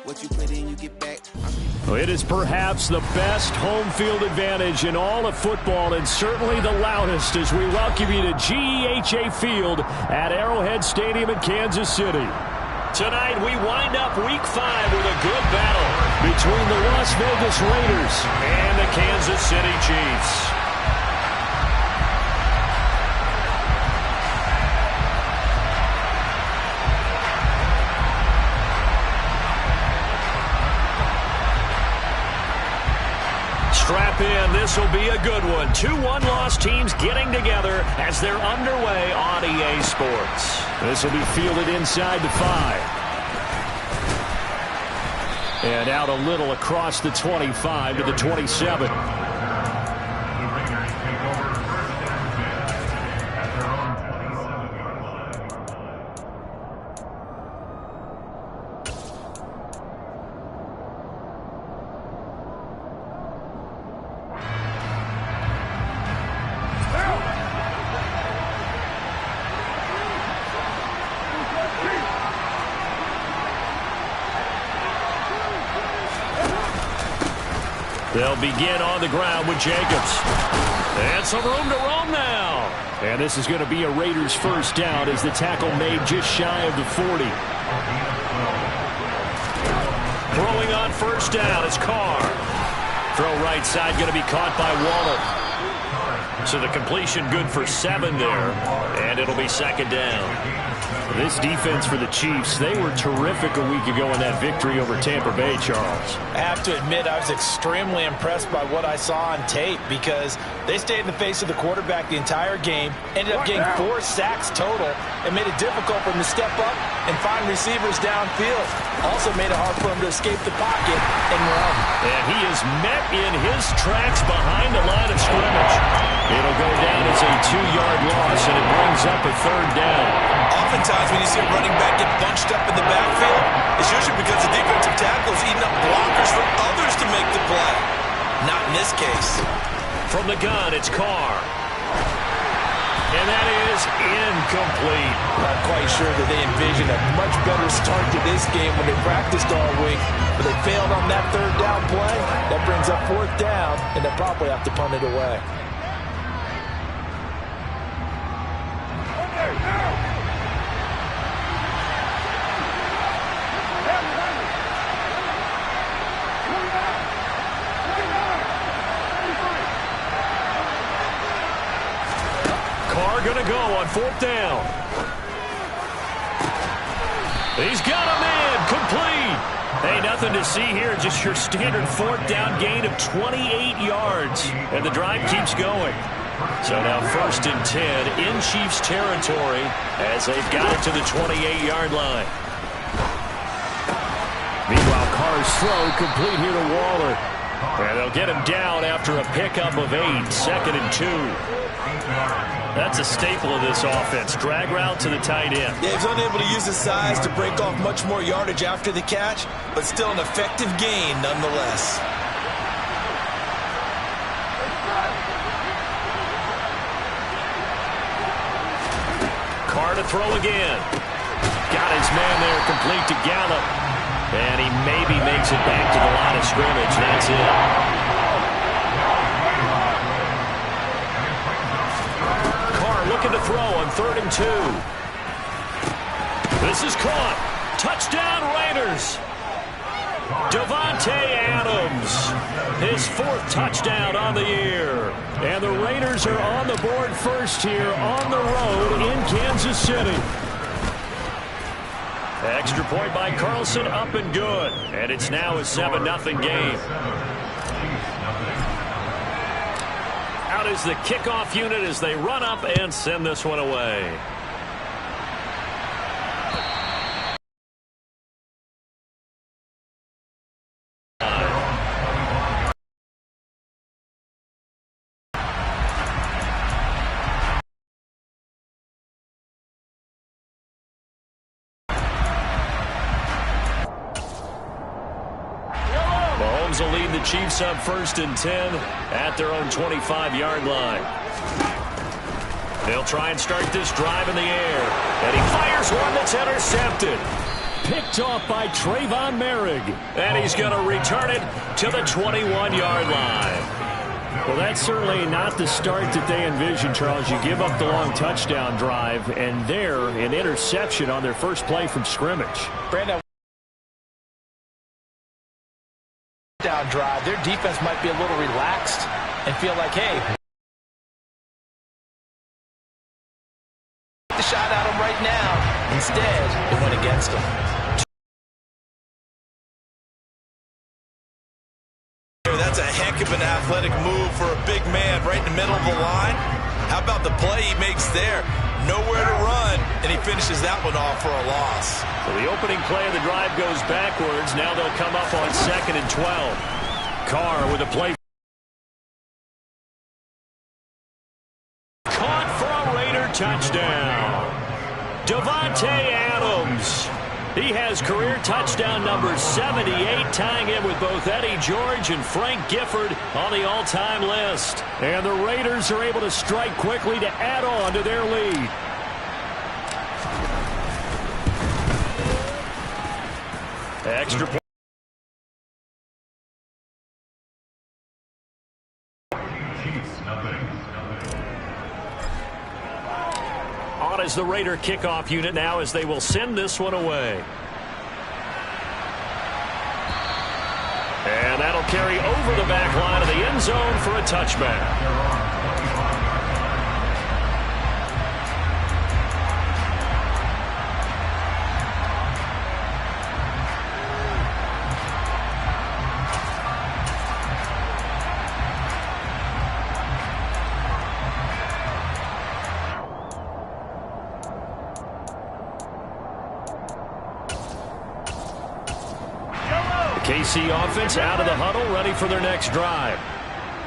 What you put in, you get back. It is perhaps the best home field advantage in all of football, and certainly the loudest as we welcome you to GEHA Field at Arrowhead Stadium in Kansas City. Tonight, we wind up Week 5 with a good battle between the Las Vegas Raiders and the Kansas City Chiefs. Strap in, this will be a good one. 2 one-loss teams getting together as they're underway on EA Sports. This will be fielded inside the 5. And out a little across the 25 to the 27. They'll begin on the ground with Jacobs. And some room to roam now. And this is going to be a Raiders first down as the tackle made just shy of the 40. Throwing on first down is Carr. Throw right side going to be caught by Waller. So the completion good for 7 there. And it'll be second down. This defense for the Chiefs, they were terrific a week ago in that victory over Tampa Bay, Charles. I have to admit, I was extremely impressed by what I saw on tape because they stayed in the face of the quarterback the entire game, ended up getting 4 sacks total, and made it difficult for him to step up and find receivers downfield. Also made it hard for him to escape the pocket and run. And he is met in his tracks behind the line of scrimmage. It'll go down as a 2-yard loss, and it brings up a third down. Oftentimes when you see a running back get bunched up in the backfield, it's usually because the defensive tackle is eating up blockers for others to make the play. Not in this case. From the gun, it's Carr. And that is incomplete. Not quite sure that they envisioned a much better start to this game when they practiced all week, but they failed on that third down play. That brings up fourth down, and they'll probably have to punt it away. Going to go on fourth down. He's got a man complete. Hey, nothing to see here. Just your standard fourth down gain of 28 yards. And the drive keeps going. So now first and 10 in Chiefs territory as they've got it to the 28-yard line. Meanwhile, Carr's throw complete here to Waller. And they'll get him down after a pickup of 8, second and 2. That's a staple of this offense. Drag route to the tight end. Yeah, he's unable to use his size to break off much more yardage after the catch, but still an effective gain nonetheless. Carr to throw again. Got his man there complete to Gallup. And he maybe makes it back to the line of scrimmage. That's it. Looking to throw on third and 2. This is caught. Touchdown Raiders. Davante Adams. His 4th touchdown on the year. And the Raiders are on the board first here on the road in Kansas City. Extra point by Carlson, up and good. And it's now a 7-0 game. Out is the kickoff unit as they run up and send this one away. Mahomes will lead the Chiefs up first and 10 at their own 25-yard line. They'll try and start this drive in the air. And he fires one that's intercepted. picked off by Trayvon Merrick. And he's going to return it to the 21-yard line. Well, that's certainly not the start that they envisioned, Charles. You give up the long touchdown drive, and there, an interception on their first play from scrimmage. Brandon, down drive, their defense might be a little relaxed and feel like, hey, the shot at him right now. Instead, it went against him. That's a heck of an athletic move for a big man right in the middle of the line. How about the play he makes there? Nowhere to run, and he finishes that one off for a loss. So the opening play of the drive goes backwards. Now they'll come up on 2nd and 12. Carr with a play. Caught for a Raider touchdown. Davante Adams. He has career touchdown number 78, tying him with both Eddie George and Frank Gifford on the all-time list. And the Raiders are able to strike quickly to add on to their lead. Extra point. On as the Raider kickoff unit now as they will send this one away. And that'll carry over the back line of the end zone for a touchback. KC offense out of the huddle, ready for their next drive.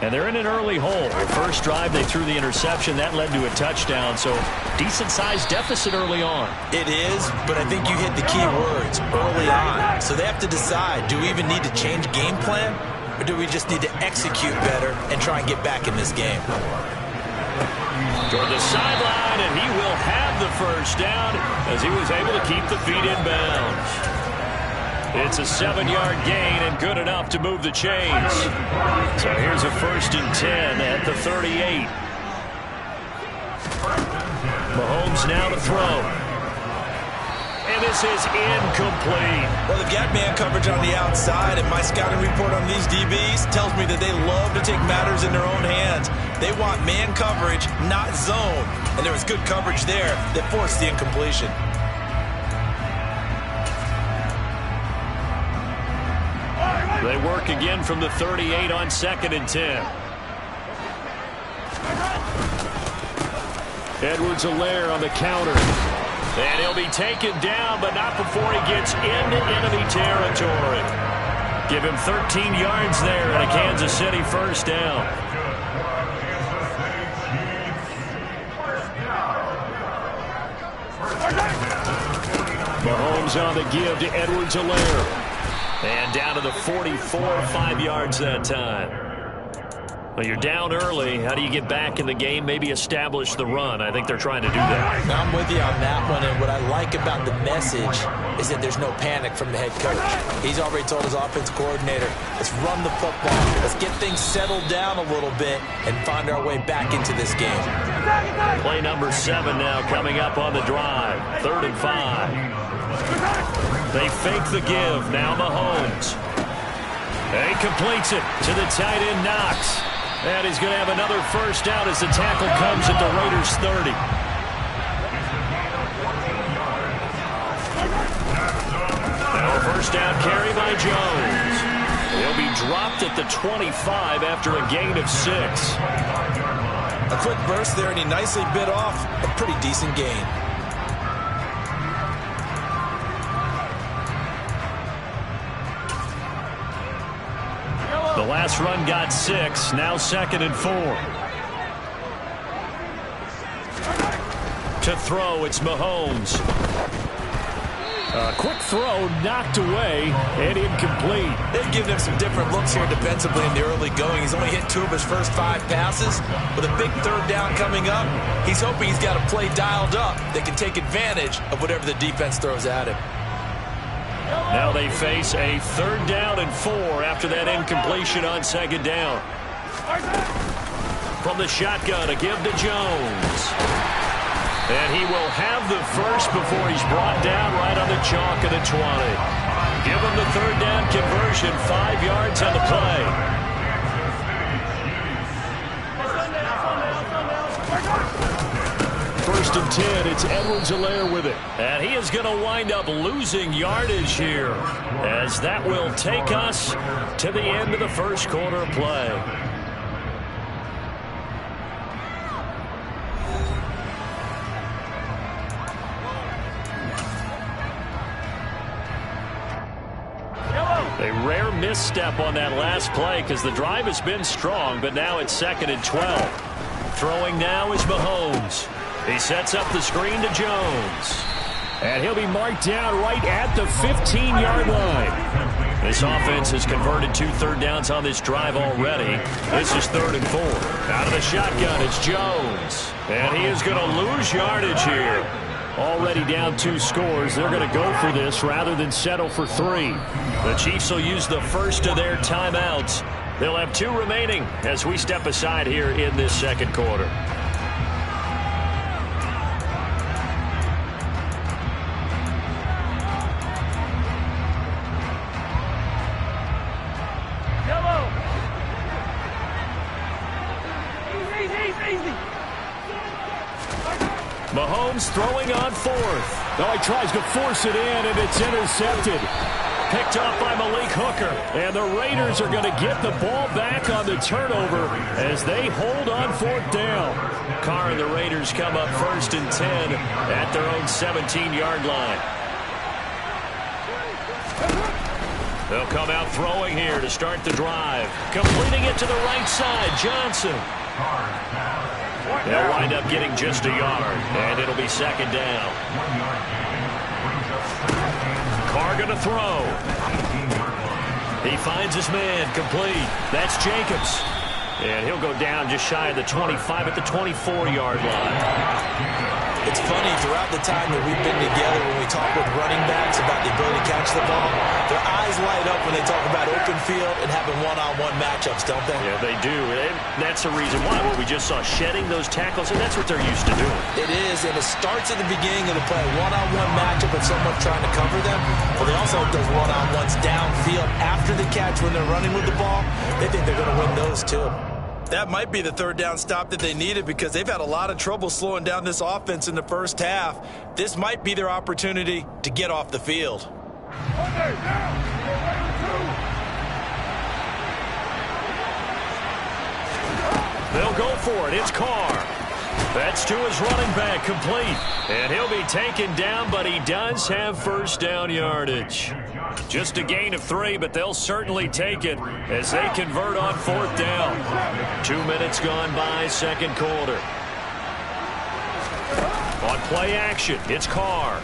And they're in an early hole. The first drive, they threw the interception. That led to a touchdown, so decent-sized deficit early on. It is, but I think you hit the key words, early on. So they have to decide, do we even need to change game plan, or do we just need to execute better and try and get back in this game? Toward the sideline, and he will have the first down as he was able to keep the feet in bounds. It's a 7-yard gain and good enough to move the chains. So here's a 1st and 10 at the 38. Mahomes now to throw. And this is incomplete. Well, they've got man coverage on the outside, and my scouting report on these DBs tells me that they love to take matters in their own hands. They want man coverage, not zone. And there was good coverage there that forced the incompletion. They work again from the 38 on 2nd and 10. Edwards-Helaire on the counter. And he'll be taken down, but not before he gets into enemy territory. Give him 13 yards there and a Kansas City first down. Mahomes on the give to Edwards-Helaire. And down to the 44, 5 yards that time. Well, you're down early. How do you get back in the game? Maybe establish the run. I think they're trying to do that. I'm with you on that one, and what I like about the message is that there's no panic from the head coach. He's already told his offensive coordinator, let's run the football. Let's get things settled down a little bit and find our way back into this game. Play number 7 now coming up on the drive. 3rd and 5. They fake the give. Now Mahomes. And he completes it to the tight end, Knox. And he's going to have another first down as the tackle comes at the Raiders' 30. Now a first down carry by Jones. He'll be dropped at the 25 after a gain of 6. A quick burst there, and he nicely bit off a pretty decent gain. The last run got 6. Now 2nd and 4. To throw, it's Mahomes. A quick throw knocked away and incomplete. They've given him some different looks here defensively in the early going. He's only hit 2 of his first 5 passes. With a big 3rd down coming up, he's hoping he's got a play dialed up that can take advantage of whatever the defense throws at him. Now they face a 3rd down and 4 after that incompletion on 2nd down. From the shotgun, a give to Jones. And he will have the first before he's brought down right on the chalk of the 20. Give him the 3rd down conversion, 5 yards on the play. 1st and 10, it's Edwards-Helaire with it. And he is going to wind up losing yardage here, as that will take us to the end of the 1st quarter of play. A rare misstep on that last play because the drive has been strong, but now it's 2nd and 12. Throwing now is Mahomes. He sets up the screen to Jones. And he'll be marked down right at the 15-yard line. This offense has converted 2 third downs on this drive already. This is 3rd and 4. Out of the shotgun, it's Jones. And he is going to lose yardage here. Already down 2 scores. They're going to go for this rather than settle for 3. The Chiefs will use the first of their timeouts. They'll have 2 remaining as we step aside here in this 2nd quarter. Mahomes throwing on 4th. Oh, he tries to force it in, and it's intercepted. Picked off by Malik Hooker. And the Raiders are going to get the ball back on the turnover as they hold on 4th down. Carr and the Raiders come up 1st and 10 at their own 17-yard line. They'll come out throwing here to start the drive. Completing it to the right side, Johnson. They'll wind up getting just a yard, and it'll be 2nd down. Carr going to throw. He finds his man, complete. That's Jacobs. And he'll go down just shy of the 25 at the 24-yard line. It's funny, throughout the time that we've been together, when we talk with running backs about the ability to catch the ball, their eyes light up when they talk about open field and having one-on-one matchups, don't they? Yeah, they do. And that's the reason why. Well, we just saw shedding those tackles, and that's what they're used to doing. It is, and it starts at the beginning of the play. One-on-one matchup with someone trying to cover them. But they also have those one-on-ones downfield after the catch when they're running with the ball. They think they're going to win those, too. That might be the 3rd down stop that they needed because they've had a lot of trouble slowing down this offense in the first half. This might be their opportunity to get off the field. They'll go for it. It's Carr. That's to his running back, complete. And he'll be taken down, but he does have 1st down yardage. Just a gain of 3, but they'll certainly take it as they convert on 4th down. 2 minutes gone by, 2nd quarter. On play action, it's Carr.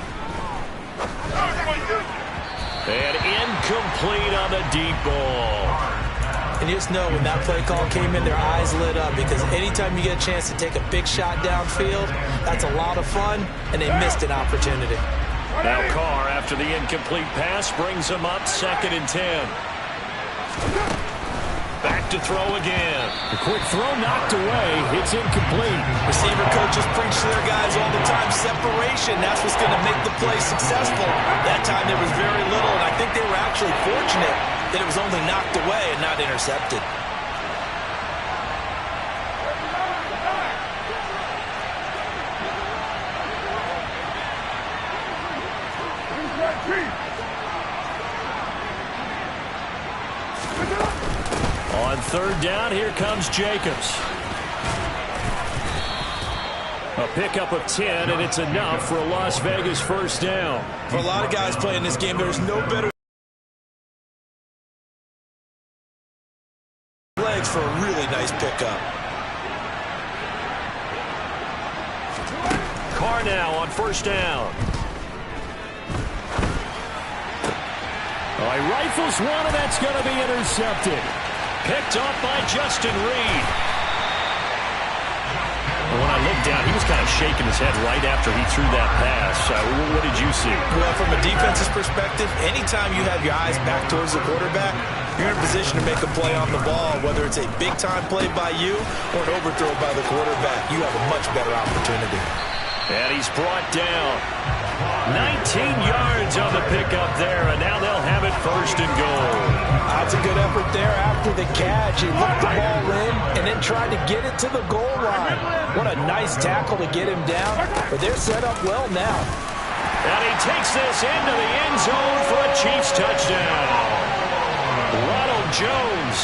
And incomplete on the deep ball. And you just know when that play call came in, their eyes lit up because anytime you get a chance to take a big shot downfield, that's a lot of fun, and they missed an opportunity. Now Carr, after the incomplete pass, brings him up 2nd and 10. Back to throw again. The quick throw knocked away. It's incomplete. Receiver coaches preach to their guys all the time. Separation, that's what's going to make the play successful. That time there was very little, and I think they were actually fortunate that it was only knocked away and not intercepted. On 3rd down, here comes Jacobs. A pickup of 10, and it's enough for a Las Vegas 1st down. For a lot of guys playing this game, there's no better legs for a really nice pickup. Carr now on 1st down. Oh, he rifles one, and that's going to be intercepted. Picked off by Justin Reed. When I looked down, he was kind of shaking his head right after he threw that pass. What did you see? Well, from a defense's perspective, anytime you have your eyes back towards the quarterback, you're in a position to make a play on the ball, whether it's a big-time play by you or an overthrow by the quarterback. You have a much better opportunity. And he's brought down. 19 yards on the pickup there, and now they'll have it first and goal. That's a good effort there after the catch. He looked the ball in and then tried to get it to the goal line. What a nice tackle to get him down, but they're set up well now. And he takes this into the end zone for a Chiefs touchdown. Ronald Jones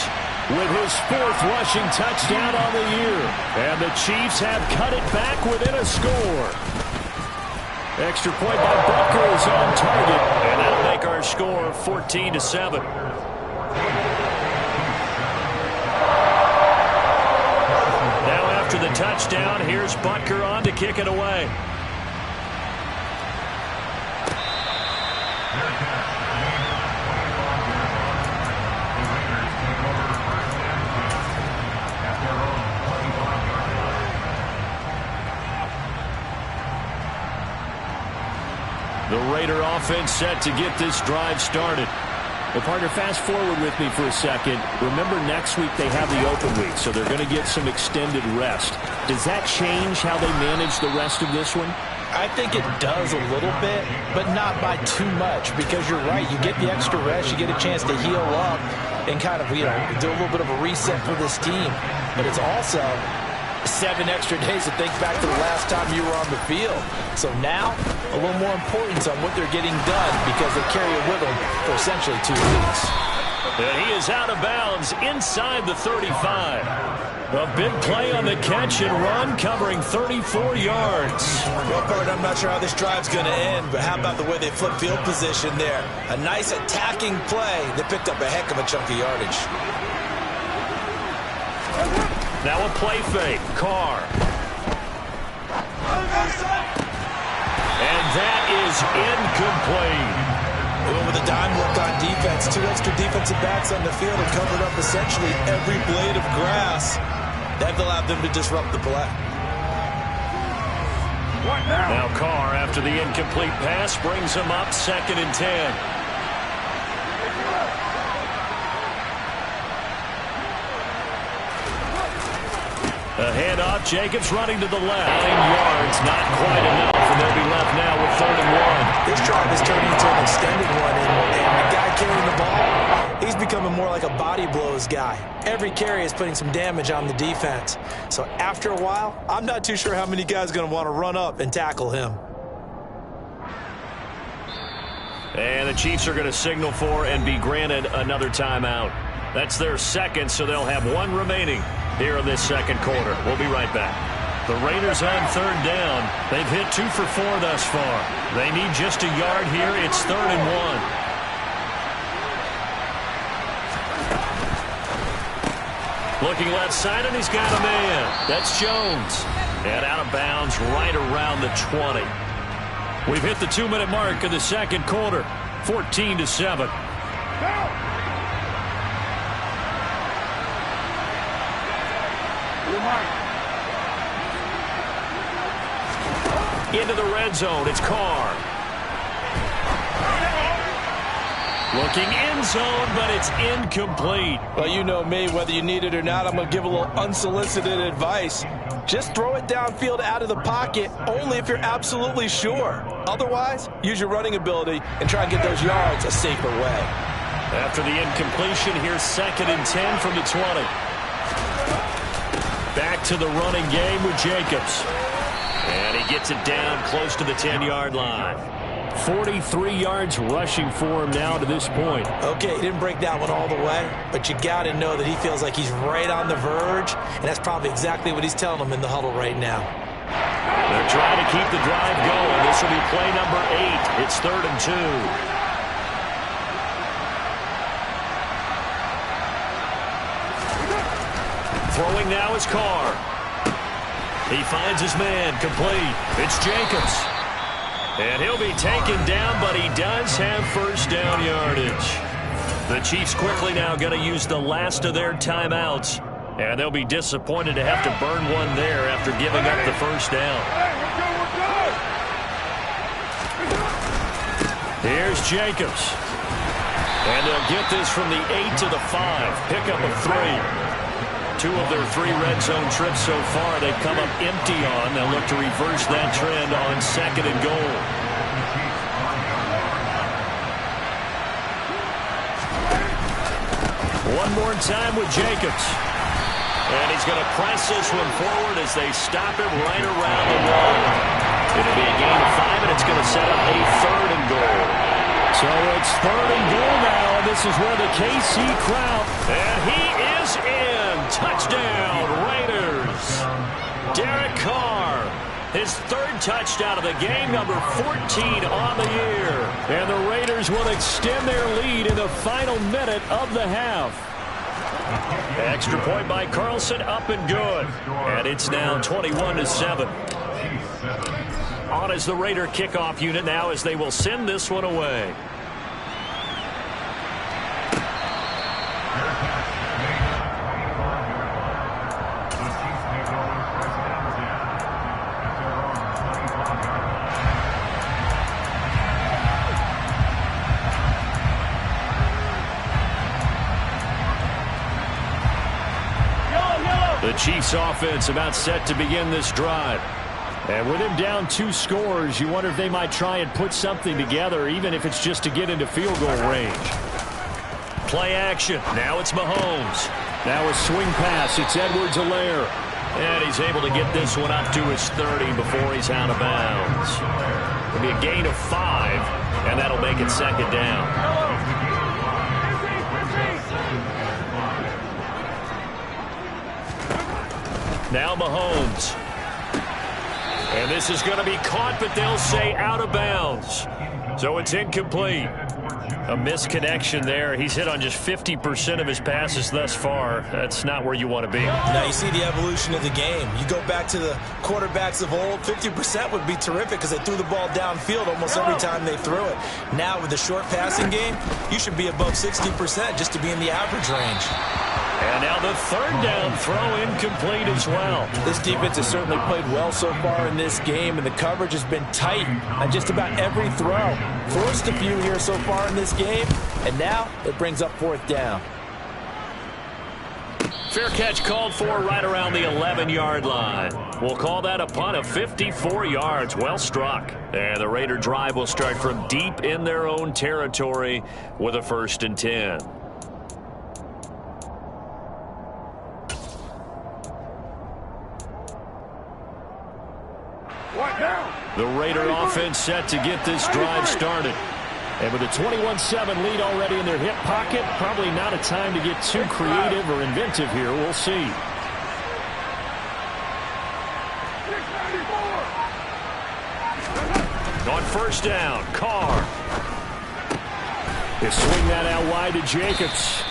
with his 4th rushing touchdown on the year. And the Chiefs have cut it back within a score. Extra point by Butker is on target, and that'll make our score 14-7. Now after the touchdown, here's Butker on to kick it away. The Raider offense set to get this drive started. Well, partner, fast forward with me for a second. Remember, next week they have the open week, so they're going to get some extended rest. Does that change how they manage the rest of this one? I think it does a little bit, but not by too much, because you're right. You get the extra rest. You get a chance to heal up and kind of, do a little bit of a reset for this team. But it's also 7 extra days to think back to the last time you were on the field. So now, a little more importance on what they're getting done because they carry it with them for essentially 2 weeks. And he is out of bounds inside the 35. A big play on the catch and run, covering 34 yards. Well, Bert, I'm not sure how this drive's going to end, but how about the way they flip field position there? A nice attacking play that picked up a heck of a chunk of yardage. Now a play fake. Carr. And that is incomplete. They went with a dime look on defense. 2 extra defensive backs on the field and covered up essentially every blade of grass. That allowed them to disrupt the play. Now Carr, after the incomplete pass, brings him up 2nd and 10. A handoff, Jacobs running to the left. 9 yards, not quite enough, and they'll be left now with 3rd and 1. This drive is turning into an extended one, and the guy carrying the ball, he's becoming more like a body blows guy. Every carry is putting some damage on the defense. So after a while, I'm not too sure how many guys are going to want to run up and tackle him. And the Chiefs are going to signal for and be granted another timeout. That's their 2nd, so they'll have 1 remaining here in this 2nd quarter. We'll be right back. The Raiders on 3rd down. They've hit 2 for 4 thus far. They need just a yard here. It's 3rd and 1. Looking left side, and he's got a man. That's Jones. And out of bounds right around the 20. We've hit the 2-minute mark of the 2nd quarter. 14-7. Into the red zone. It's Carr. Looking end zone, but it's incomplete. Well, you know me. Whether you need it or not, I'm going to give a little unsolicited advice. Just throw it downfield out of the pocket, only if you're absolutely sure. Otherwise, use your running ability and try and get those yards a safer way. After the incompletion, here's 2nd and 10 from the 20. Back to the running game with Jacobs. And he gets it down close to the 10-yard line. 43 yards rushing for him now to this point. Okay, he didn't break that one all the way, but you got to know that he feels like he's right on the verge, and that's probably exactly what he's telling them in the huddle right now. They're trying to keep the drive going. This will be play number 8. It's 3rd and 2. Throwing now is Carr. He finds his man, complete. It's Jacobs. And he'll be taken down, but he does have first down yardage. The Chiefs quickly now going to use the last of their timeouts. And they'll be disappointed to have to burn one there after giving up the first down. Here's Jacobs. And they'll get this from the 8 to the 5. Pickup of 3. 2 of their 3 red zone trips so far they've come up empty on. They'll look to reverse that trend on 2nd and goal. One more time with Jacobs. And he's going to press this one forward as they stop him right around the wall. It'll be a gain of 5, and it's going to set up a 3rd and goal. So it's 3rd and goal now, and this is where the KC crowd. And he is in. Touchdown, Raiders. Derek Carr, his 3rd touchdown of the game, number 14 on the year. And the Raiders will extend their lead in the final minute of the half. Extra point by Carlson, up and good. And it's now 21-7. On is the Raider kickoff unit now as they will send this one away. The Chiefs offense about set to begin this drive. And with him down 2 scores, you wonder if they might try and put something together, even if it's just to get into field goal range. Play action. Now it's Mahomes. Now a swing pass. It's Edwards-Helaire. And he's able to get this one up to his 30 before he's out of bounds. It'll be a gain of 5, and that'll make it 2nd down. Now Mahomes. And this is going to be caught, but they'll say out of bounds. So it's incomplete. A misconnection there. He's hit on just 50% of his passes thus far. That's not where you want to be. Now you see the evolution of the game. You go back to the quarterbacks of old, 50% would be terrific because they threw the ball downfield almost every time they threw it. Now with the short passing game, you should be above 60% just to be in the average range. And now the 3rd down throw incomplete as well. This defense has certainly played well so far in this game, and the coverage has been tight on just about every throw. Forced a few here so far in this game, and now it brings up 4th down. Fair catch called for right around the 11-yard line. We'll call that a punt of 54 yards. Well struck. And the Raider drive will start from deep in their own territory with a 1st and 10. The Raider offense set to get this drive started. And with a 21-7 lead already in their hip pocket, probably not a time to get too creative or inventive here. We'll see. On 1st down, Carr. They swing that out wide to Jacobs.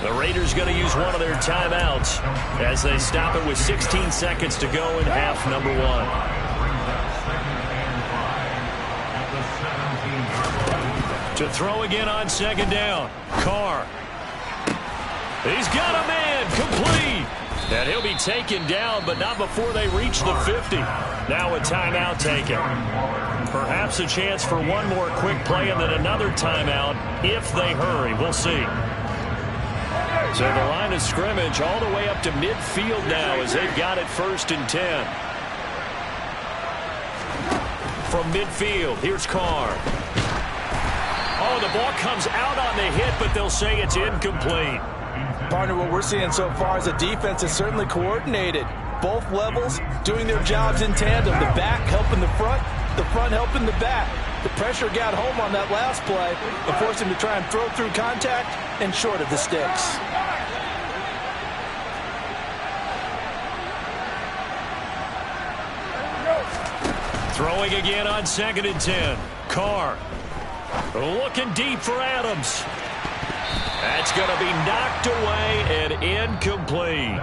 The Raiders going to use one of their timeouts as they stop it with 16 seconds to go in half number 1. To throw again on 2nd down. Carr. He's got a man. Complete. And he'll be taken down, but not before they reach the 50. Now a timeout taken. Perhaps a chance for one more quick play and then another timeout if they hurry. We'll see. So the line of scrimmage all the way up to midfield now as they've got it 1st and 10. From midfield, here's Carr. Oh, the ball comes out on the hit, but they'll say it's incomplete. Partner, what we're seeing so far is the defense is certainly coordinated. Both levels doing their jobs in tandem. The back helping the front helping the back. The pressure got home on that last play and forced him to try and throw through contact and short of the sticks. Throwing again on 2nd and 10. Carr. Looking deep for Adams. That's going to be knocked away and incomplete.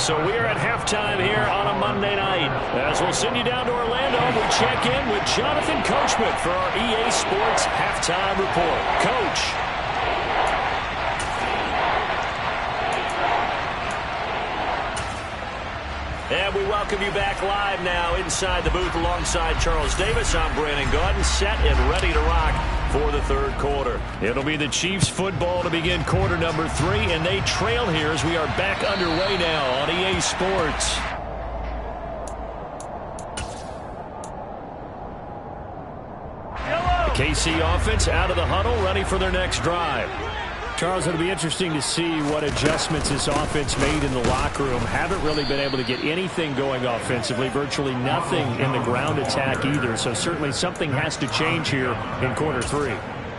So we're at halftime here on a Monday night. As we'll send you down to Orlando, we check in with Jonathan Coachman for our EA Sports Halftime Report. Coach. And we welcome you back live now inside the booth alongside Charles Davis. I'm Brandon Gaudin, set and ready to rock for the third quarter. It'll be the Chiefs football to begin quarter number 3, and they trail here as we are back underway now on EA Sports. The KC offense out of the huddle, ready for their next drive. Charles, it'll be interesting to see what adjustments this offense made in the locker room. Haven't really been able to get anything going offensively, virtually nothing in the ground attack either. So certainly something has to change here in quarter 3.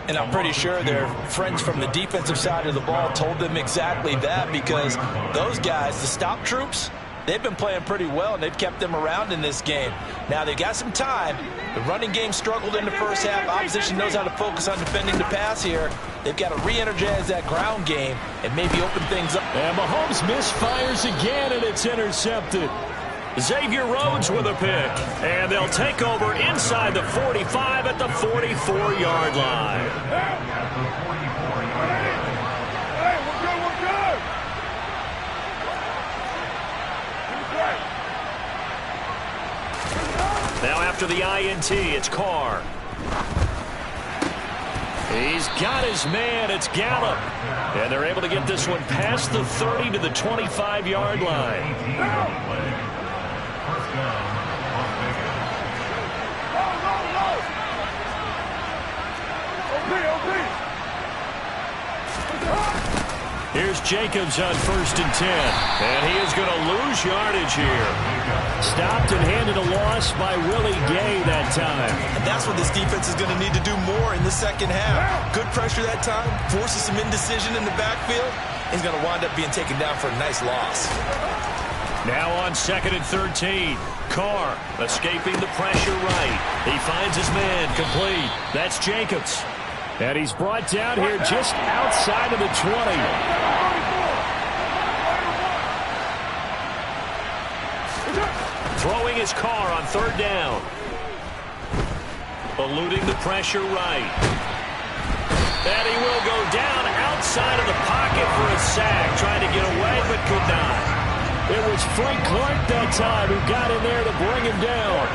And I'm pretty sure their friends from the defensive side of the ball told them exactly that, because those guys, the stop troops, they've been playing pretty well, and they've kept them around in this game. Now, they've got some time. The running game struggled in the first half. Opposition knows how to focus on defending the pass here. They've got to re-energize that ground game and maybe open things up. And Mahomes misfires again, and it's intercepted. Xavier Rhodes with a pick. And they'll take over inside the 45 at the 44-yard line. Now after the INT, it's Carr. He's got his man. It's Gallup. And they're able to get this one past the 30 to the 25-yard line. Here's Jacobs on 1st and 10. And he is going to lose yardage here. Stopped and handed a loss by Willie Gay that time. And that's what this defense is going to need to do more in the second half. Good pressure that time, forces some indecision in the backfield. He's going to wind up being taken down for a nice loss. Now on 2nd and 13. Carr escaping the pressure right. He finds his man complete. That's Jacobs. And he's brought down here just outside of the 20. Throwing his Carr on 3rd down. Eluding the pressure right. And he will go down outside of the pocket for a sack. Trying to get away, but could not. It was Frank Clark that time who got in there to bring him down.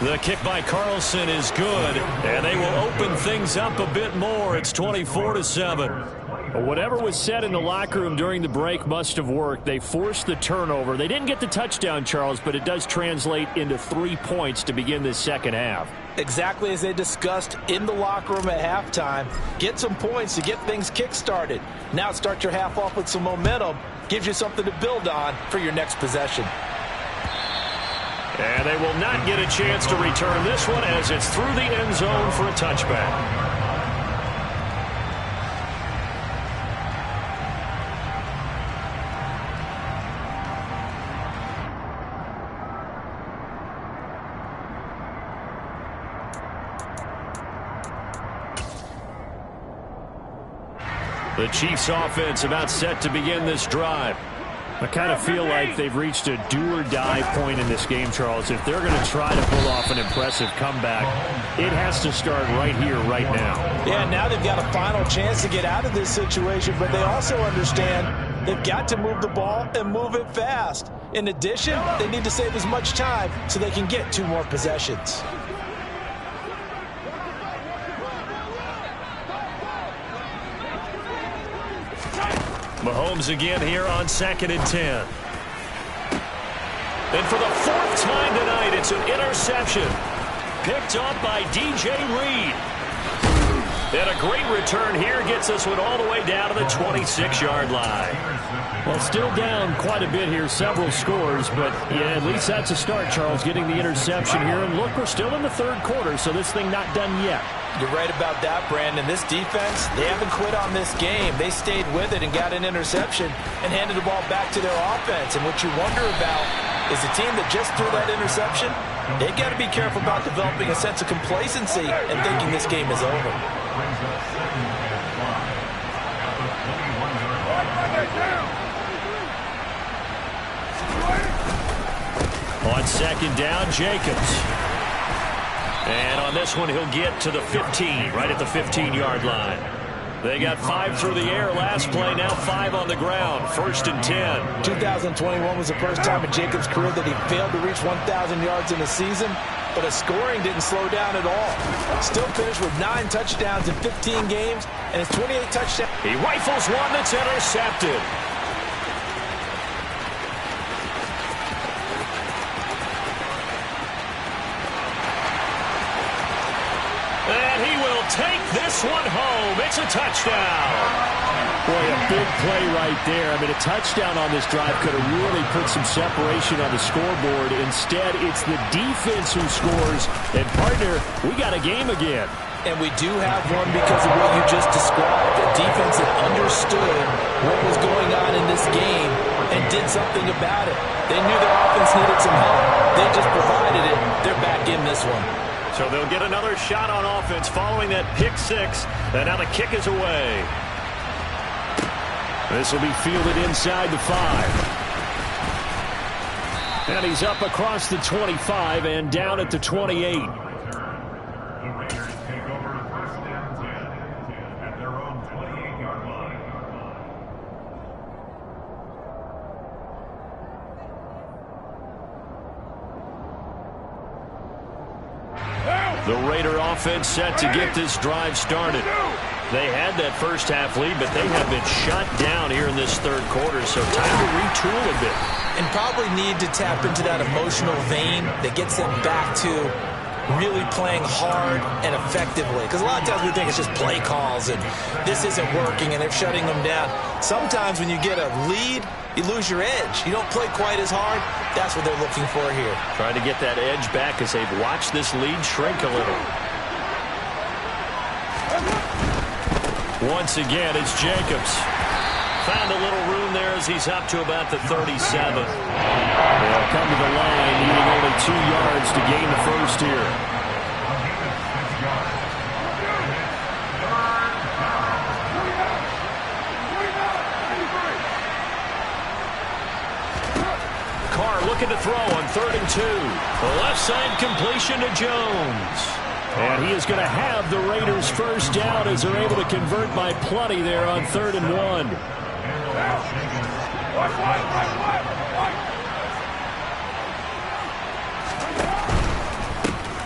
The kick by Carlson is good, and they will open things up a bit more. It's 24-7. Whatever was said in the locker room during the break must have worked. They forced the turnover. They didn't get the touchdown, Charles, but it does translate into 3 points to begin this second half. Exactly as they discussed in the locker room at halftime. Get some points to get things kick-started. Now start your half off with some momentum. Gives you something to build on for your next possession. And they will not get a chance to return this one as it's through the end zone for a touchback. The Chiefs offense about set to begin this drive. I kind of feel like they've reached a do-or-die point in this game, Charles. If they're going to try to pull off an impressive comeback, it has to start right here, right now. Yeah, now they've got a final chance to get out of this situation, but they also understand they've got to move the ball and move it fast. In addition, they need to save as much time so they can get 2 more possessions. Mahomes again here on 2nd and 10. And for the 4th time tonight, it's an interception. Picked up by DJ Reed. And a great return here gets us one all the way down to the 26-yard line. Well, still down quite a bit here, several scores, but yeah, at least that's a start, Charles, getting the interception here. And look, we're still in the 3rd quarter, so this thing not done yet. You're right about that, Brandon. This defense, they haven't quit on this game. They stayed with it and got an interception and handed the ball back to their offense. And what you wonder about is the team that just threw that interception, they've got to be careful about developing a sense of complacency and thinking this game is over. On 2nd down, Jacobs. And on this one, he'll get to the 15, right at the 15-yard line. They got 5 through the air last play, now 5 on the ground. 1st and 10. 2021 was the first time in Jacobs' career that he failed to reach 1,000 yards in a season, but his scoring didn't slow down at all. Still finished with 9 touchdowns in 15 games, and his 28 touchdowns. He rifles one that's intercepted. And he will take this one home. It's a touchdown. Boy, a big play right there. I mean, a touchdown on this drive could have really put some separation on the scoreboard. Instead, it's the defense who scores. And, partner, we got a game again. And we do have one because of what you just described. The defense that understood what was going on in this game and did something about it. They knew their offense needed some help. They just provided it. They're back in this one. So they'll get another shot on offense following that pick 6. And now the kick is away. This will be fielded inside the 5. And he's up across the 25 and down at the 28. The Raider offense set to get this drive started. They had that first half lead, but they have been shut down here in this third quarter, so time to retool a bit. And probably need to tap into that emotional vein that gets them back to really playing hard and effectively. Because a lot of times we think it's just play calls and this isn't working and they're shutting them down. Sometimes when you get a lead, you lose your edge. You don't play quite as hard. That's what they're looking for here. Trying to get that edge back as they've watched this lead shrink a little. Once again, it's Jacobs. Found a little room there as he's up to about the 37. They'll come to the line, needing only 2 yards to gain the first here. Carr looking to throw on 3rd and 2. The left side completion to Jones. And he is going to have the Raiders first down as they're able to convert by plenty there on 3rd and 1.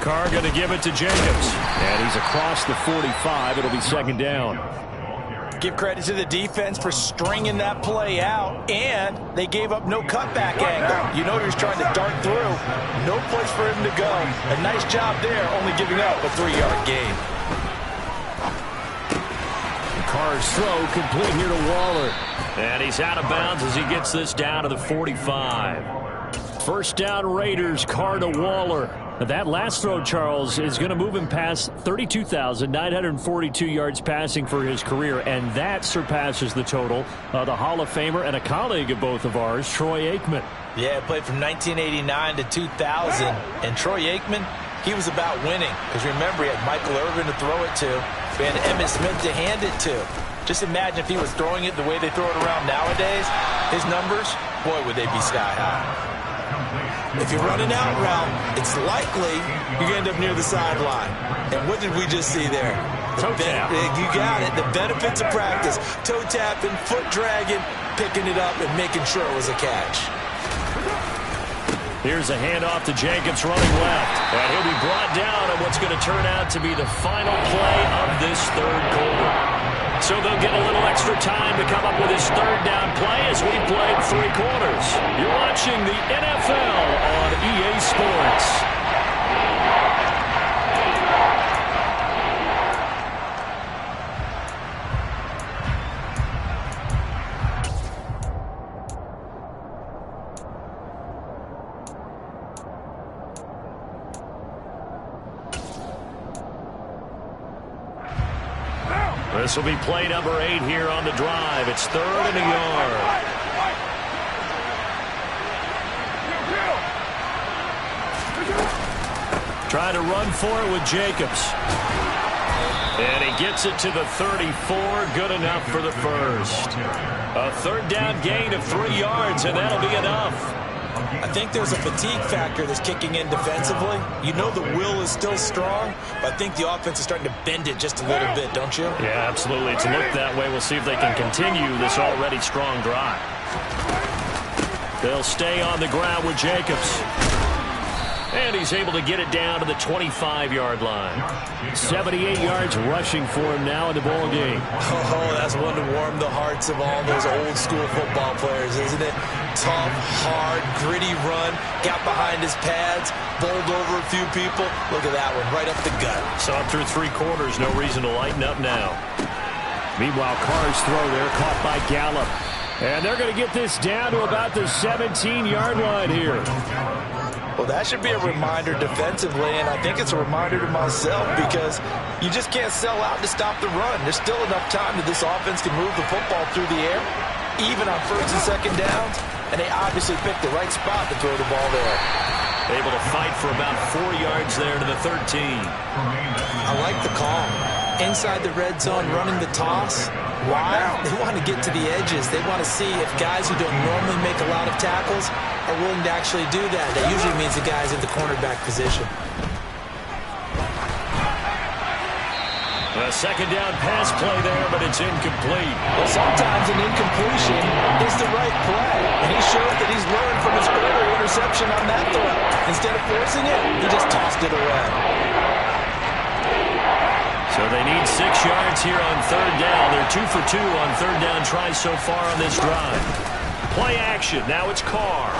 Carr going to give it to Jacobs. And he's across the 45. It'll be 2nd down. Give credit to the defense for stringing that play out, and they gave up no cutback angle. You know he was trying to dart through. No place for him to go. A nice job there, only giving up a 3-yard gain. Carr's throw complete here to Waller. And he's out of bounds as he gets this down to the 45. First down Raiders, Carr to Waller. That last throw, Charles, is going to move him past 32,942 yards passing for his career, and that surpasses the total of the Hall of Famer and a colleague of both of ours, Troy Aikman. Yeah, played from 1989 to 2000, and Troy Aikman, he was about winning. Because remember, he had Michael Irvin to throw it to, we had Emmitt Smith to hand it to. Just imagine if he was throwing it the way they throw it around nowadays, his numbers, boy, would they be sky high. If you run an out route, it's likely you're going to end up near the sideline. And what did we just see there? Toe tap. You got it. The benefits of practice. Toe tapping, foot dragging, picking it up, and making sure it was a catch. Here's a handoff to Jacobs running left. And he'll be brought down on what's going to turn out to be the final play of this third quarter. So they'll get a little extra time to come up with his 3rd down play as we played 3 quarters. You're watching the NFL on EA Sports. This will be play number 8 here on the drive. It's 3rd and a yard. Trying to run for it with Jacobs. And he gets it to the 34. Good enough for the first. A 3rd down gain of 3 yards, and that'll be enough. I think there's a fatigue factor that's kicking in defensively. You know the will is still strong, but I think the offense is starting to bend it just a little bit, don't you? Yeah, absolutely. It's looked that way. We'll see if they can continue this already strong drive. They'll stay on the ground with Jacobs. And he's able to get it down to the 25-yard line. 78 yards rushing for him now in the ball game. Oh, that's one to warm the hearts of all those old-school football players, isn't it? Tough, hard, gritty run. Got behind his pads, bowled over a few people. Look at that one, right up the gut. So through 3 quarters, no reason to lighten up now. Meanwhile, Carr's throw there caught by Gallup. And they're going to get this down to about the 17-yard line here. Well, that should be a reminder defensively, and I think it's a reminder to myself because you just can't sell out to stop the run. There's still enough time that this offense can move the football through the air, even on first and second downs, and they obviously picked the right spot to throw the ball there. Able to fight for about 4 yards there to the 13. I like the call. Inside the red zone, running the toss. Why? They want to get to the edges. They want to see if guys who don't normally make a lot of tackles are willing to actually do that. That usually means the guy's in the cornerback position. A second down pass play there, but it's incomplete. Well, sometimes an incompletion is the right play. And he showed that he's learned from his earlier interception on that throw. Instead of forcing it, he just tossed it away. So they need 6 yards here on third down. They're 2 for 2 on third down tries so far on this drive. Play action. Now it's Carr.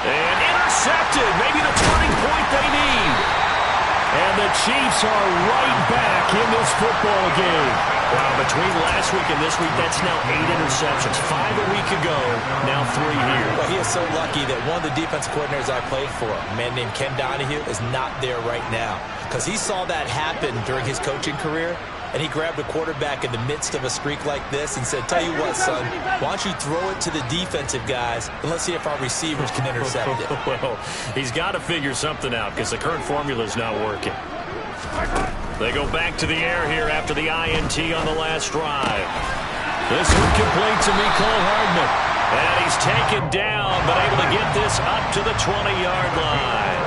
And intercepted. Maybe the turning point they need. And the Chiefs are right back in this football game. Wow, between last week and this week, that's now 8 interceptions. 5 a week ago, now 3 here. Well, he is so lucky that one of the defense coordinators I played for, a man named Ken Donahue, is not there right now. Because he saw that happen during his coaching career, and he grabbed a quarterback in the midst of a streak like this and said, tell you what, son, why don't you throw it to the defensive guys, and let's see if our receivers can intercept it. Well, he's got to figure something out because the current formula is not working. They go back to the air here after the INT on the last drive. This one complete to Mecole Hardman. And he's taken down, but able to get this up to the 20-yard line.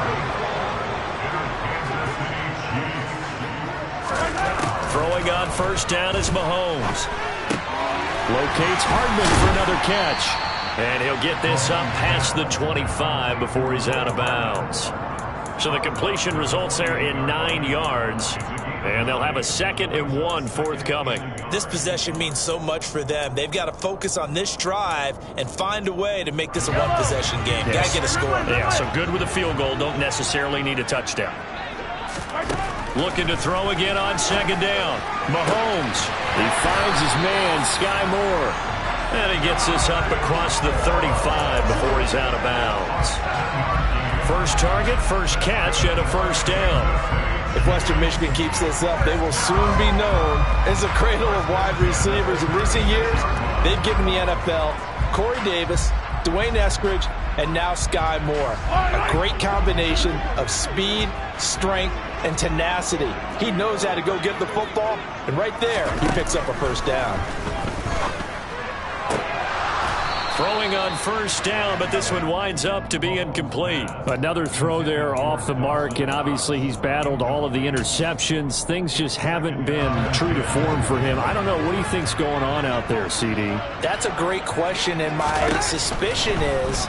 Throwing on first down is Mahomes. Locates Hardman for another catch. And he'll get this up past the 25 before he's out of bounds. So the completion results there in 9 yards. And they'll have a 2nd and 1 forthcoming. This possession means so much for them. They've got to focus on this drive and find a way to make this a one-possession game. Yes. Got to get a score. Yeah, so good with a field goal. Don't necessarily need a touchdown. Looking to throw again on second down. Mahomes. He finds his man, Sky Moore. And he gets this up across the 35 before he's out of bounds. First target, first catch, and a first down. If Western Michigan keeps this up, they will soon be known as a cradle of wide receivers. In recent years, they've given the NFL Corey Davis, Dwayne Eskridge, and now Sky Moore. A great combination of speed, strength, and tenacity. He knows how to go get the football, and right there, he picks up a first down. Throwing on first down, but this one winds up to be incomplete. Another throw there off the mark, and obviously he's battled all of the interceptions. Things just haven't been true to form for him. I don't know. What do you think's going on out there, CD? That's a great question, and my suspicion is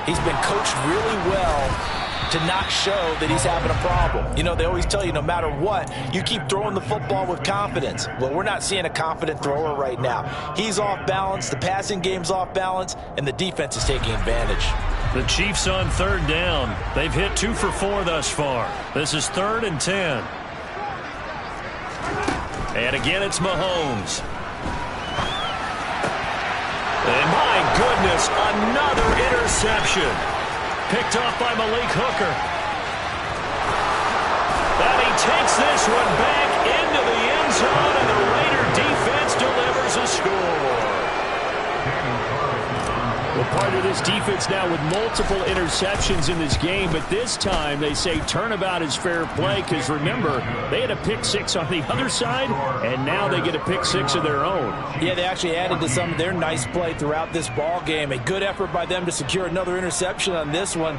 he's been coached really well to not show that he's having a problem. You know, they always tell you no matter what, you keep throwing the football with confidence. Well, we're not seeing a confident thrower right now. He's off balance, the passing game's off balance, and the defense is taking advantage. The Chiefs on third down. They've hit 2 for 4 thus far. This is 3rd and 10. And again, it's Mahomes. And my goodness, another interception. Picked off by Malik Hooker. And he takes this one back into the end zone, and the Raider defense delivers a score. Well, Partner, this defense now with multiple interceptions in this game, but this time they say turnabout is fair play because, remember, they had a pick six on the other side, and now they get a pick six of their own. Yeah, they actually added to some of their nice play throughout this ball game. A good effort by them to secure another interception on this one.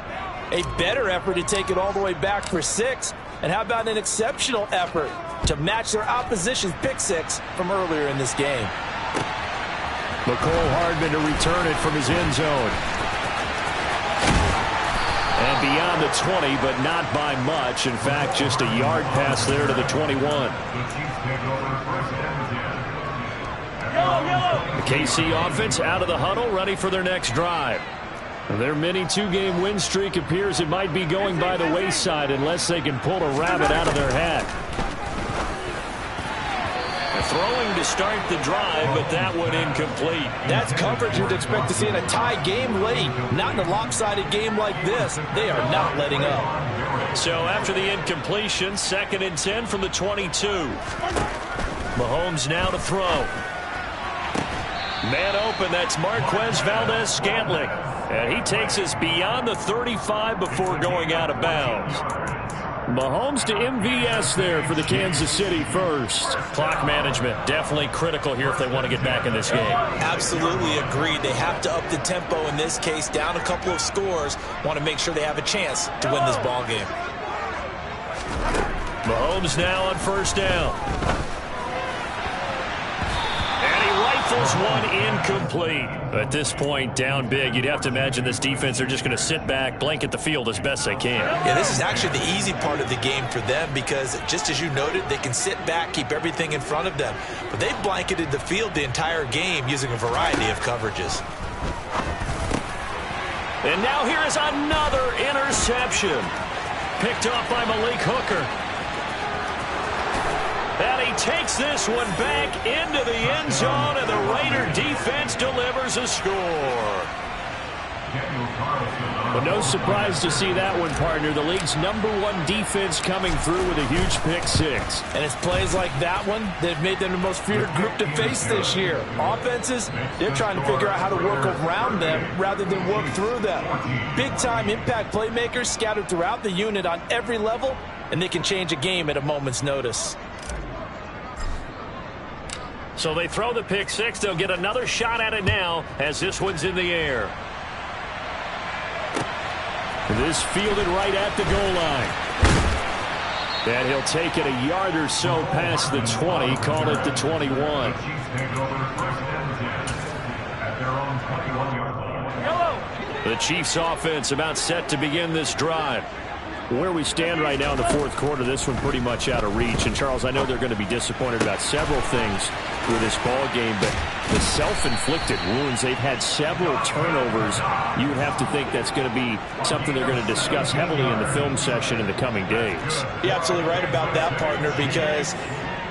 A better effort to take it all the way back for 6. And how about an exceptional effort to match their opposition's pick six from earlier in this game? McCole Hardman to return it from his end zone. And beyond the 20, but not by much. In fact, just a yard pass there to the 21. The KC offense out of the huddle, ready for their next drive. Their mini two-game win streak appears it might be going by the wayside unless they can pull a rabbit out of their hat. Throwing to start the drive, but that one incomplete. That's coverage you'd expect to see in a tie game late. Not in a lopsided game like this. They are not letting up. So after the incompletion, 2nd and 10 from the 22. Mahomes now to throw. Man open, that's Marquez Valdez-Scantling. And he takes us beyond the 35 before going out of bounds. Mahomes to MVS there for the Kansas City first. Clock management definitely critical here if they want to get back in this game. Absolutely agreed. They have to up the tempo in this case, down a couple of scores. Want to make sure they have a chance to win this ball game. Mahomes now on 1st down. And he rifles one incomplete. At this point, down big, you'd have to imagine this defense are just going to sit back, blanket the field as best they can. Yeah, this is actually the easy part of the game for them because, just as you noted, they can sit back, keep everything in front of them. But they've blanketed the field the entire game using a variety of coverages. And now here is another interception. Picked off by Malik Hooker. And he takes this one back into the end zone, and the Raider defense delivers a score. Well, no surprise to see that one, partner. The league's #1 defense coming through with a huge pick six. And it's plays like that one that have made them the most feared group to face this year. Offenses, they're trying to figure out how to work around them rather than work through them. Big-time impact playmakers scattered throughout the unit on every level, and they can change a game at a moment's notice. So they throw the pick six. They'll get another shot at it now as this one's in the air. This fielded right at the goal line. And he'll take it a yard or so past the 20. Call it the 21. The Chiefs offense about set to begin this drive. Where we stand right now in the 4th quarter, this one pretty much out of reach. And, Charles, I know they're going to be disappointed about several things with this ball game, but the self-inflicted wounds, they've had several turnovers. You would have to think that's going to be something they're going to discuss heavily in the film session in the coming days. You're absolutely right about that, partner, because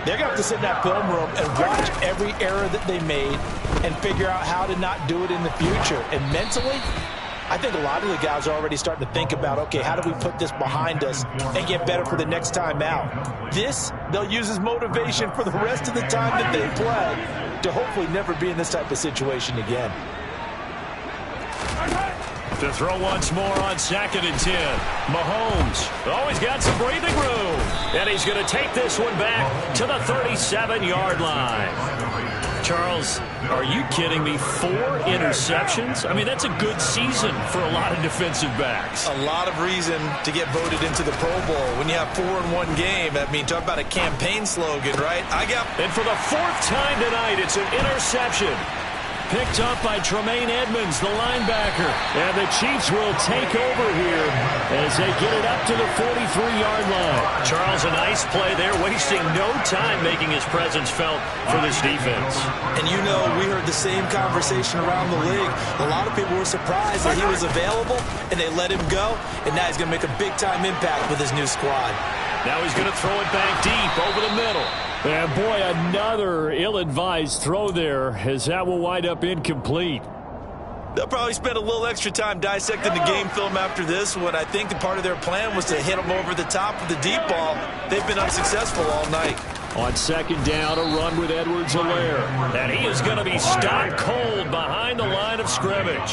they're going to have to sit in that film room and watch every error that they made and figure out how to not do it in the future. And mentally, I think a lot of the guys are already starting to think about, okay, how do we put this behind us and get better for the next time out? This, they'll use as motivation for the rest of the time that they play to hopefully never be in this type of situation again. To throw once more on 2nd and 10. Mahomes always got some breathing room. And he's going to take this one back to the 37-yard line. Charles, are you kidding me? 4 interceptions? I mean, that's a good season for a lot of defensive backs. A lot of reason to get voted into the Pro Bowl. When you have 4 in one game, I mean, talk about a campaign slogan, right? And for the 4th time tonight, it's an interception. Picked up by Tremaine Edmonds, the linebacker. And the Chiefs will take over here as they get it up to the 43-yard line. Charles, a nice play there, wasting no time making his presence felt for this defense. And you know, we heard the same conversation around the league. A lot of people were surprised that he was available, and they let him go. And now he's going to make a big-time impact with his new squad. Now he's going to throw it back deep over the middle. And, boy, another ill-advised throw there as that will wind up incomplete. They'll probably spend a little extra time dissecting the game film after this one. I think the part of their plan was to hit them over the top of the deep ball. They've been unsuccessful all night. On second down, a run with Edwards-Helaire. And he is going to be stopped cold behind the line of scrimmage.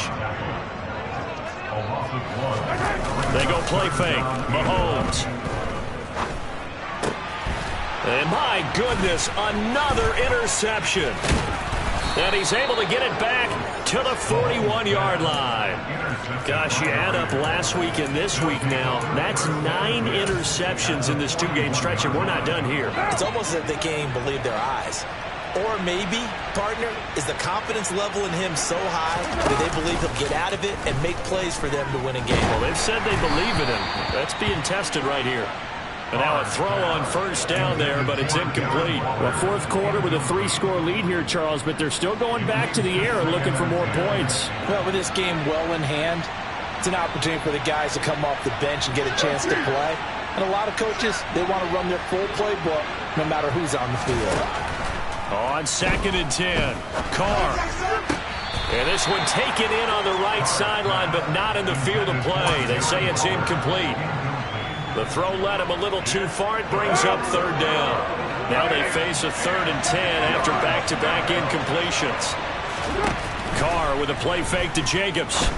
They go play fake. Mahomes. And my goodness, another interception. And he's able to get it back to the 41-yard line. Gosh, you add up last week and this week now, that's 9 interceptions in this 2-game stretch, and we're not done here. It's almost as if they can't even believe their eyes. Or maybe, partner, is the confidence level in him so high that they believe he'll get out of it and make plays for them to win a game. Well, they've said they believe in him. That's being tested right here. And now a throw on first down there, but it's incomplete. Well, fourth quarter with a 3-score lead here, Charles, but they're still going back to the air and looking for more points. Well, with this game well in hand, it's an opportunity for the guys to come off the bench and get a chance to play. And a lot of coaches, they want to run their full playbook no matter who's on the field. On second and 10, Carr. And this one taken in on the right sideline, but not in the field of play. They say it's incomplete. The throw led him a little too far. It brings up third down. Now they face a 3rd and 10 after back-to-back incompletions. Carr with a play fake to Jacobs.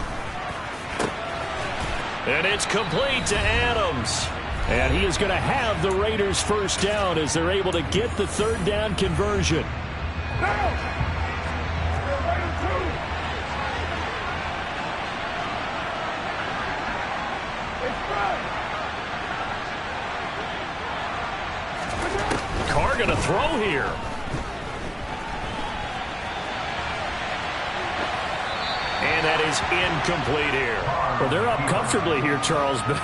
And it's complete to Adams. And he is going to have the Raiders first down as they're able to get the 3rd down conversion. Carr going to throw here. And that is incomplete here. Well, they're up comfortably here, Charles, but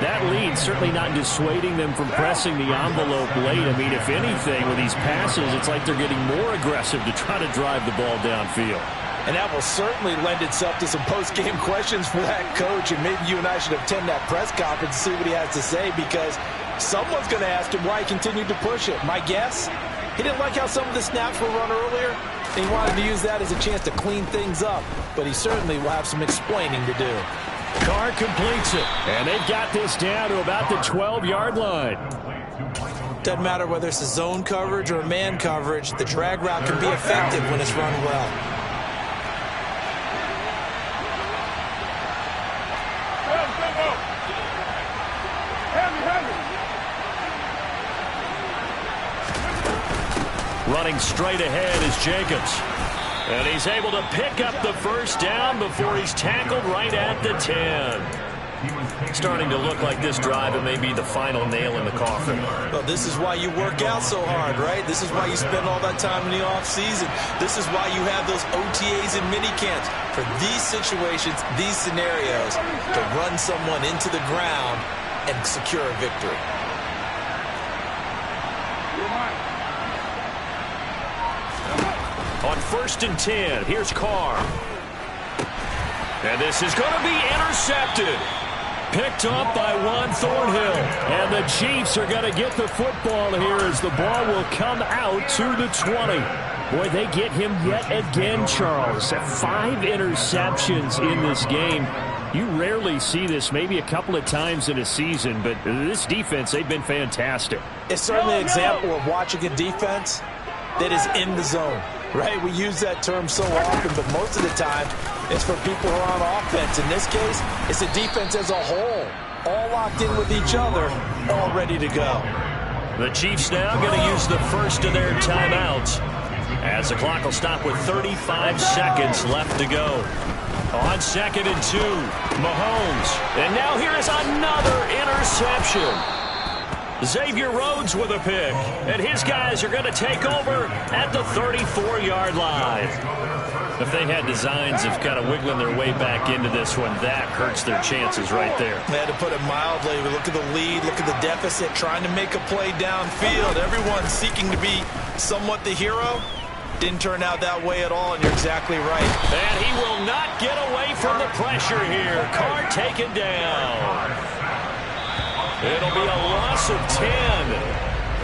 that lead certainly not dissuading them from pressing the envelope late. I mean, if anything, with these passes, it's like they're getting more aggressive to try to drive the ball downfield. And that will certainly lend itself to some post-game questions for that coach. And maybe you and I should attend that press conference and see what he has to say, because someone's going to ask him why he continued to push it. My guess, he didn't like how some of the snaps were run earlier, and he wanted to use that as a chance to clean things up. But he certainly will have some explaining to do. Carr completes it, and they've got this down to about the 12-yard line. Doesn't matter whether it's a zone coverage or a man coverage, the drag route can be effective when it's run well. Running straight ahead is Jacobs. And he's able to pick up the first down before he's tackled right at the 10. Starting to look like this drive, it may be the final nail in the coffin. Well, this is why you work out so hard, right? This is why you spend all that time in the offseason. This is why you have those OTAs and minicamps. For these situations, these scenarios, to run someone into the ground and secure a victory. On 1st and 10, here's Carr. And this is going to be intercepted. Picked up by Juan Thornhill. And the Chiefs are going to get the football here as the ball will come out to the 20. Boy, they get him yet again, Charles. 5 interceptions in this game. You rarely see this, maybe a couple of times in a season, but this defense, they've been fantastic. It's certainly an example of watching a defense that is in the zone. Right, we use that term so often, but most of the time it's for people who are on offense. In this case, it's a defense as a whole, all locked in with each other, all ready to go. The Chiefs now going to use the first of their timeouts as the clock will stop with 35 seconds left to go. On 2nd and 2, Mahomes. And now here is another interception. Xavier Rhodes with a pick, and his guys are going to take over at the 34-yard line. If they had designs of kind of wiggling their way back into this one, that hurts their chances right there. They had to put it mildly. Look at the lead, look at the deficit, trying to make a play downfield. Everyone seeking to be somewhat the hero. Didn't turn out that way at all, and you're exactly right. And he will not get away from the pressure here. Carr taken down. It'll be a loss of 10.